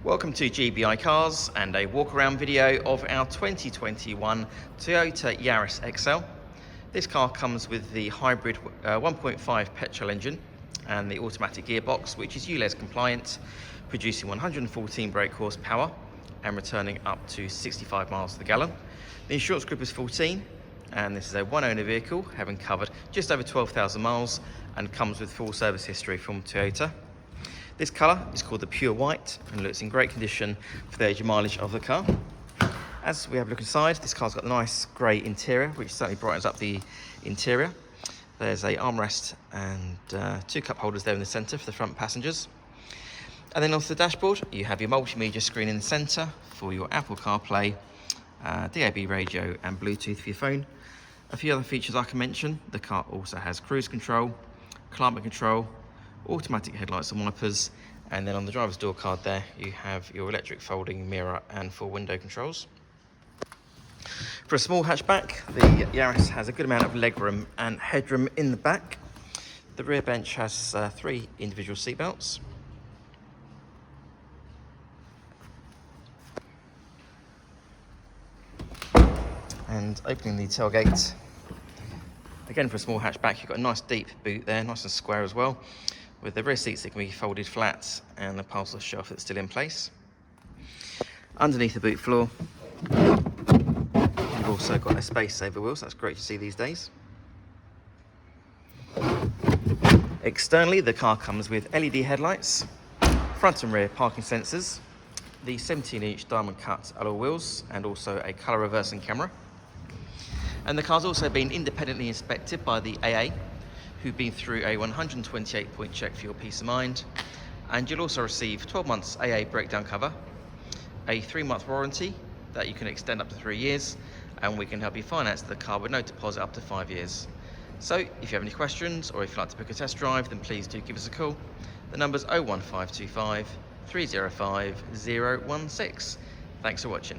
Welcome to GBI Cars and a walk around video of our 2021 Toyota Yaris Excel. This car comes with the hybrid 1.5 petrol engine and the automatic gearbox, which is ULEZ compliant, producing 114 brake horsepower and returning up to 65 miles to the gallon. The insurance group is 14, and this is a one owner vehicle, having covered just over 12,000 miles and comes with full service history from Toyota. This colour is called the Pure White and looks in great condition for the age and mileage of the car. As we have a look inside, this car's got a nice grey interior, which certainly brightens up the interior. There's a armrest and two cup holders there in the centre for the front passengers. And then onto the dashboard, you have your multimedia screen in the centre for your Apple Carplay, DAB radio and Bluetooth for your phone. A few other features I can mention: the car also has cruise control, climate control, automatic headlights and wipers, and then on the driver's door card there you have your electric folding mirror and full window controls. For a small hatchback, the Yaris has a good amount of legroom and headroom in the back. The rear bench has 3 individual seat belts. And opening the tailgate, again for a small hatchback, you've got a nice deep boot there, nice and square as well, with the rear seats that can be folded flat and the parcel shelf that's still in place. Underneath the boot floor, you've also got a space saver wheel, so that's great to see these days. Externally, the car comes with LED headlights, front and rear parking sensors, the 17-inch diamond cut alloy wheels, and also a colour reversing camera. And the car's also been independently inspected by the AA, who've been through a 128-point check for your peace of mind. And you'll also receive 12 months AA breakdown cover, a 3-month warranty that you can extend up to 3 years, and we can help you finance the car with no deposit up to 5 years. So if you have any questions or if you'd like to book a test drive, then please do give us a call. The number's 01525 305 016. Thanks for watching.